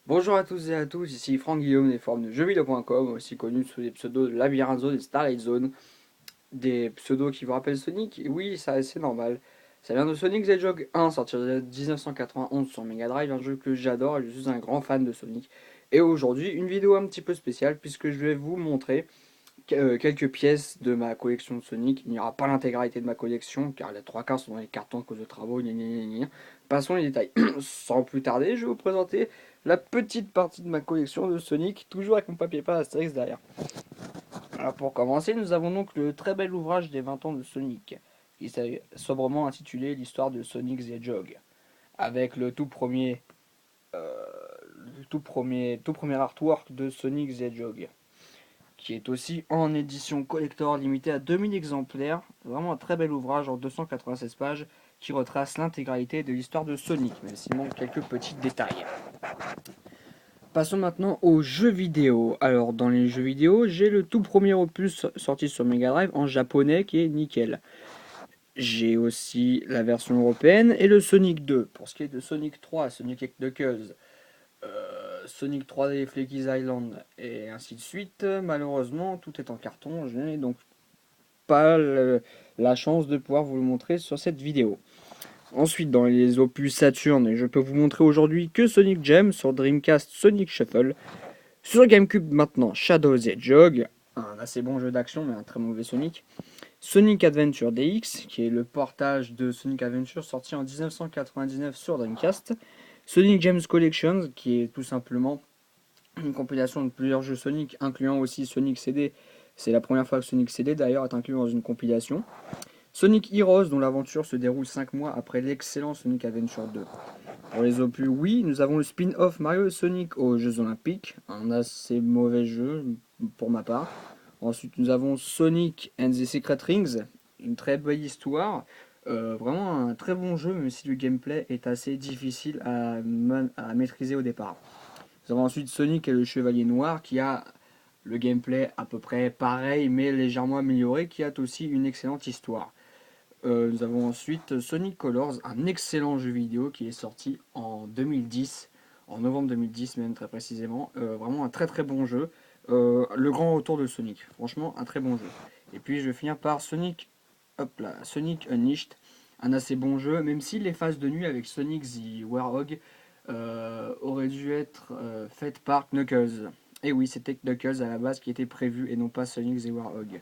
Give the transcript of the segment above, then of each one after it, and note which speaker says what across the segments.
Speaker 1: Bonjour à tous et à tous, ici Franck Guillaume des forums de jeuxvideo.com, aussi connu sous les pseudos de Labyrinthe Zone et Starlight Zone, des pseudos qui vous rappellent Sonic, et oui, ça c'est normal. Ça vient de Sonic the Hedgehog 1, sorti en 1991 sur Mega Drive, un jeu que j'adore et je suis un grand fan de Sonic. Et aujourd'hui, une vidéo un petit peu spéciale puisque je vais vous montrer quelques pièces de ma collection de Sonic. Il n'y aura pas l'intégralité de ma collection car les trois quarts sont dans les cartons à cause de travaux. Gna gna gna gna. Passons les détails. Sans plus tarder, je vais vous présenter la petite partie de ma collection de Sonic, toujours avec mon papier peint Astérix derrière. Alors pour commencer, nous avons donc le très bel ouvrage des 20 ans de Sonic, qui s'est sobrement intitulé L'histoire de Sonic the Hedgehog, avec euh, tout premier artwork de Sonic the Hedgehog, qui est aussi en édition collector limitée à 2000 exemplaires. Vraiment un très bel ouvrage en 296 pages qui retrace l'intégralité de l'histoire de Sonic, même s'il manque quelques petits détails. Passons maintenant aux jeux vidéo. Alors dans les jeux vidéo, j'ai le tout premier opus sorti sur Mega Drive en japonais qui est nickel. J'ai aussi la version européenne et le Sonic 2. Pour ce qui est de Sonic 3, Sonic Knuckles, Sonic 3D Flaky's Island et ainsi de suite, malheureusement tout est en carton. Je n'ai donc pas la chance de pouvoir vous le montrer sur cette vidéo. Ensuite, dans les opus Saturn, je peux vous montrer aujourd'hui que Sonic Gem sur Dreamcast, Sonic Shuffle. Sur GameCube maintenant, Shadow the Hedgehog, un assez bon jeu d'action mais un très mauvais Sonic. Sonic Adventure DX, qui est le portage de Sonic Adventure sorti en 1999 sur Dreamcast. Sonic Gems Collection, qui est tout simplement une compilation de plusieurs jeux Sonic, incluant aussi Sonic CD. C'est la première fois que Sonic CD d'ailleurs est inclus dans une compilation. Sonic Heroes, dont l'aventure se déroule 5 mois après l'excellent Sonic Adventure 2. Pour les opus, oui, nous avons le spin-off Mario et Sonic aux Jeux Olympiques, un assez mauvais jeu pour ma part. Ensuite, nous avons Sonic and the Secret Rings, une très belle histoire. Vraiment un très bon jeu, même si le gameplay est assez difficile à maîtriser au départ. Nous avons ensuite Sonic et le Chevalier Noir, qui a le gameplay à peu près pareil, mais légèrement amélioré, qui a aussi une excellente histoire. Nous avons ensuite Sonic Colors, un excellent jeu vidéo qui est sorti en 2010, en novembre 2010 même très précisément. Vraiment un très très bon jeu. Le grand retour de Sonic, franchement un très bon jeu. Et puis je vais finir par Sonic, hop là, Sonic Unleashed, un assez bon jeu, même si les phases de nuit avec Sonic the Warhog auraient dû être faites par Knuckles. Et oui, c'était Knuckles à la base qui était prévu et non pas Sonic the Warhog.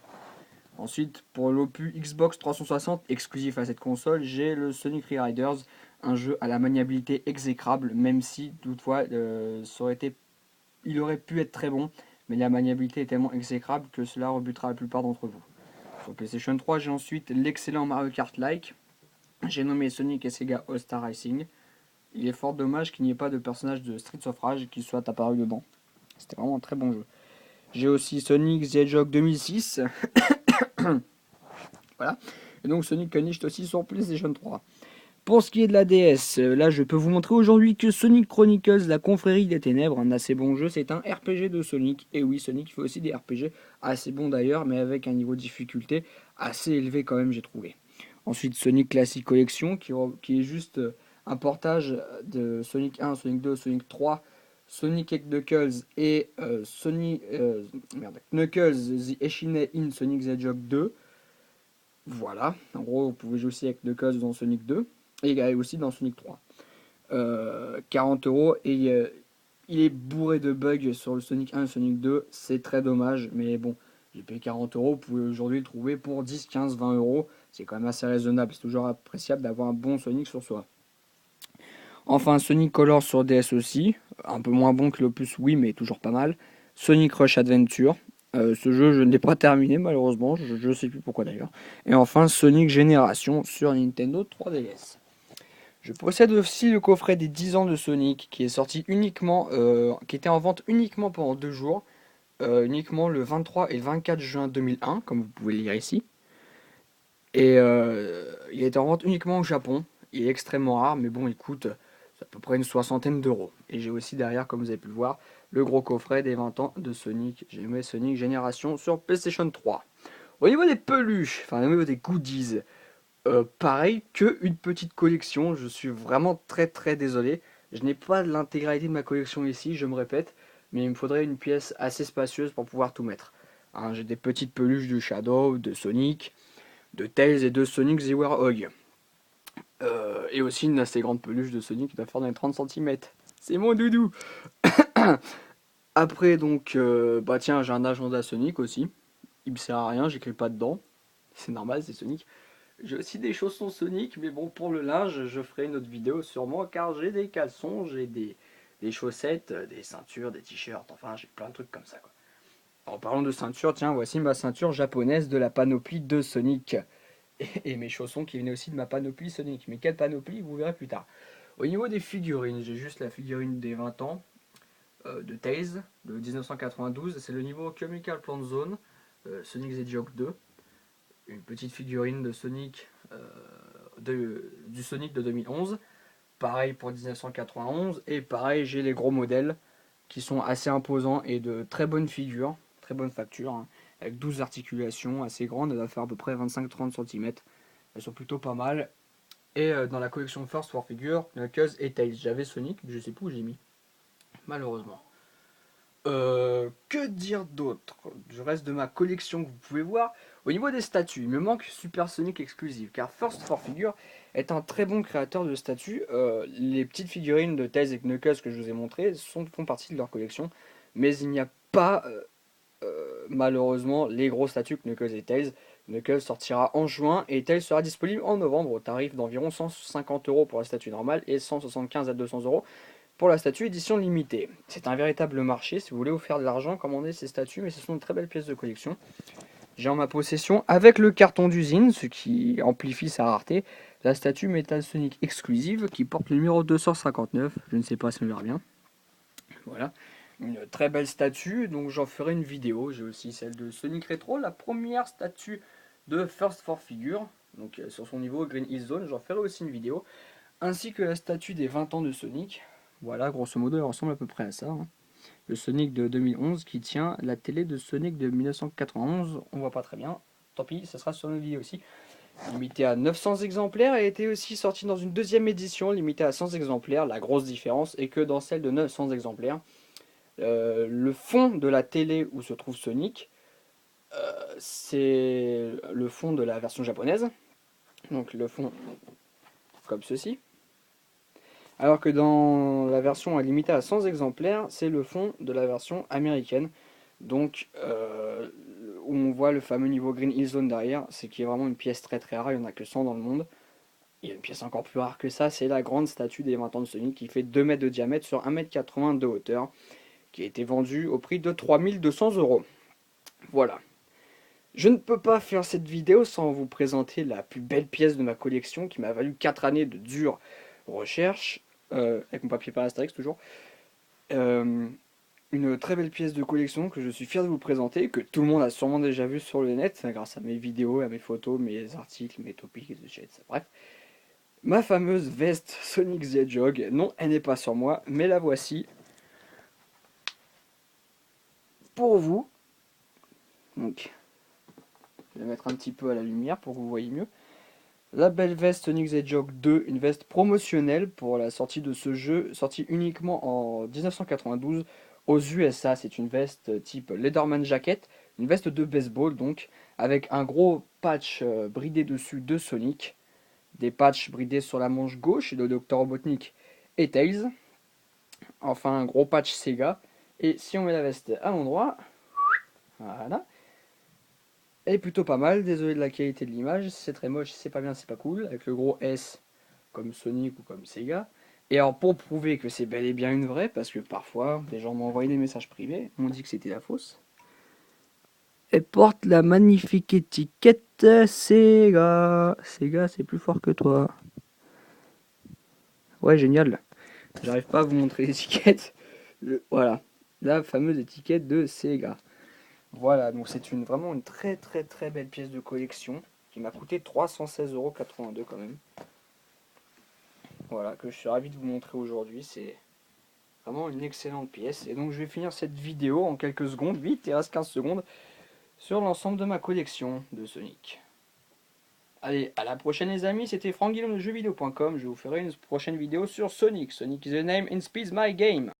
Speaker 1: Ensuite, pour l'opus Xbox 360 exclusif à cette console, j'ai le Sonic Riders, un jeu à la maniabilité exécrable, même si toutefois il aurait pu être très bon, mais la maniabilité est tellement exécrable que cela rebutera la plupart d'entre vous. Sur PlayStation 3, j'ai ensuite l'excellent Mario Kart-like, j'ai nommé Sonic et Sega All-Star Racing. Il est fort dommage qu'il n'y ait pas de personnage de Streets of Rage qui soit apparu dedans. C'était vraiment un très bon jeu. J'ai aussi Sonic the Hedgehog 2006, voilà. Et donc Sonic Unleashed aussi sur PlayStation 3. Pour ce qui est de la DS, là je peux vous montrer aujourd'hui que Sonic Chronicles, la confrérie des ténèbres, un assez bon jeu, c'est un RPG de Sonic. Et oui, Sonic fait aussi des RPG assez bons d'ailleurs, mais avec un niveau de difficulté assez élevé quand même, j'ai trouvé. Ensuite, Sonic Classic Collection, qui est juste un portage de Sonic 1, Sonic 2, Sonic 3, Sonic et Knuckles et Knuckles The Echine in Sonic the Hedgehog 2. Voilà, en gros, vous pouvez jouer aussi avec Knuckles dans Sonic 2 et aussi dans Sonic 3. 40 € et il est bourré de bugs sur le Sonic 1 et Sonic 2, c'est très dommage, mais bon, j'ai payé 40 €, vous pouvez aujourd'hui le trouver pour 10, 15, 20 €, c'est quand même assez raisonnable, c'est toujours appréciable d'avoir un bon Sonic sur soi. Enfin, Sonic Colors sur DS aussi, un peu moins bon que l'Opus oui, mais toujours pas mal. Sonic Rush Adventure, ce jeu je ne l'ai pas terminé malheureusement, je ne sais plus pourquoi d'ailleurs. Et enfin Sonic Génération sur Nintendo 3DS. Je possède aussi le coffret des 10 ans de Sonic qui est sorti uniquement, qui était en vente uniquement pendant 2 jours, uniquement le 23 et 24 juin 2001, comme vous pouvez le lire ici. Et il était en vente uniquement au Japon. Il est extrêmement rare, mais bon, il coûte à peu près une soixantaine d'euros. Et j'ai aussi derrière, comme vous avez pu le voir, le gros coffret des 20 ans de Sonic. J'ai mis Sonic Génération sur PlayStation 3. Au niveau des peluches, enfin au niveau des goodies, pareil que une petite collection. Je suis vraiment très très désolé. Je n'ai pas l'intégralité de ma collection ici, je me répète, mais il me faudrait une pièce assez spacieuse pour pouvoir tout mettre. Hein, j'ai des petites peluches de Shadow, de Sonic, de Tails et de Sonic the Hedgehog. Et aussi une assez grande peluche de Sonic qui doit faire dans les 30 centimètres. C'est mon doudou. Après donc, bah tiens, j'ai un agenda Sonic aussi. Il me sert à rien, j'écris pas dedans. C'est normal, c'est Sonic. J'ai aussi des chaussons Sonic, mais bon, pour le linge, je ferai une autre vidéo sûrement, car j'ai des caleçons, j'ai des chaussettes, des ceintures, des t-shirts, enfin, j'ai plein de trucs comme ça, quoi. En parlant de ceinture, tiens, voici ma ceinture japonaise de la panoplie de Sonic. Et mes chaussons qui venaient aussi de ma panoplie Sonic. Mais quelle panoplie, vous verrez plus tard. Au niveau des figurines, j'ai juste la figurine des 20 ans de Tails de 1992. C'est le niveau Chemical Plant Zone, Sonic the Hedgehog 2. Une petite figurine de Sonic, du Sonic de 2011. Pareil pour 1991. Et pareil, j'ai les gros modèles qui sont assez imposants et de très bonnes figures, très bonne facture, hein, avec 12 articulations assez grandes. Elles doivent faire à peu près 25-30 cm. Elles sont plutôt pas mal. Et dans la collection First for Figure, Knuckles et Tails. J'avais Sonic, mais je sais plus où j'ai mis. Malheureusement. Que dire d'autre du reste de ma collection que vous pouvez voir. Au niveau des statues, il me manque Super Sonic Exclusive, car First for Figure est un très bon créateur de statues. Les petites figurines de Tails et Knuckles que je vous ai montrées font partie de leur collection, mais il n'y a pas malheureusement les gros statues Knuckles et Tails. Knuckles sortira en juin et Tails sera disponible en novembre au tarif d'environ 150 € pour la statue normale et 175 à 200 € pour la statue édition limitée. C'est un véritable marché, si vous voulez vous faire de l'argent, commandez ces statues, mais ce sont de très belles pièces de collection. J'ai en ma possession, avec le carton d'usine, ce qui amplifie sa rareté, la statue Metal Sonic exclusive qui porte le numéro 259, je ne sais pas si on verra bien. Voilà, une très belle statue, donc j'en ferai une vidéo. J'ai aussi celle de Sonic Retro, la première statue de First for Figure, donc sur son niveau Green Hill Zone, j'en ferai aussi une vidéo, ainsi que la statue des 20 ans de Sonic. Voilà, grosso modo, elle ressemble à peu près à ça, hein. Le Sonic de 2011 qui tient la télé de Sonic de 1991, on voit pas très bien. Tant pis, ça sera sur une vidéo aussi. Limité à 900 exemplaires, elle a été aussi sortie dans une deuxième édition limitée à 100 exemplaires. La grosse différence est que dans celle de 900 exemplaires, le fond de la télé où se trouve Sonic, c'est le fond de la version japonaise. Donc le fond comme ceci. Alors que dans la version limitée à 100 exemplaires, c'est le fond de la version américaine. Donc où on voit le fameux niveau Green Hill Zone derrière, c'est qui est vraiment une pièce très très rare, il n'y en a que 100 dans le monde. Il y a une pièce encore plus rare que ça, c'est la grande statue des 20 ans de Sonic qui fait 2 mètres de diamètre sur 1,80 m de hauteur, qui a été vendue au prix de 3200 €. Voilà. Je ne peux pas faire cette vidéo sans vous présenter la plus belle pièce de ma collection qui m'a valu 4 années de dure recherche, avec mon papier par Astérix toujours. Euh, une très belle pièce de collection que je suis fier de vous présenter, que tout le monde a sûrement déjà vu sur le net, grâce à mes vidéos, à mes photos, mes articles, mes topics, etc. Bref. Ma fameuse veste Sonic the Hedgehog, non, elle n'est pas sur moi, mais la voici. Pour vous. Donc, je vais mettre un petit peu à la lumière pour que vous voyez mieux. La belle veste Sonic the Hedgehog 2, une veste promotionnelle pour la sortie de ce jeu, sortie uniquement en 1992 aux USA. C'est une veste type Leatherman Jacket, une veste de baseball donc, avec un gros patch bridé dessus de Sonic, des patchs bridés sur la manche gauche de Dr. Robotnik et Tails, enfin un gros patch Sega. Et si on met la veste à l'endroit, voilà, elle est plutôt pas mal, désolé de la qualité de l'image, c'est très moche, c'est pas bien, c'est pas cool, avec le gros S comme Sonic ou comme Sega. Et alors pour prouver que c'est bel et bien une vraie, parce que parfois des gens m'ont envoyé des messages privés, m'ont dit que c'était la fausse, elle porte la magnifique étiquette Sega. Sega c'est plus fort que toi. Ouais génial, j'arrive pas à vous montrer l'étiquette. Voilà, la fameuse étiquette de Sega. Voilà, donc c'est vraiment une très très très belle pièce de collection qui m'a coûté 316,82 € quand même. Voilà, que je suis ravi de vous montrer aujourd'hui, c'est vraiment une excellente pièce. Et donc je vais finir cette vidéo en quelques secondes, vite, il reste 15 secondes, sur l'ensemble de ma collection de Sonic. Allez, à la prochaine les amis, c'était Franck Guillaume de jeuxvideo.com. Je vous ferai une prochaine vidéo sur Sonic. Sonic is the name and speeds my game.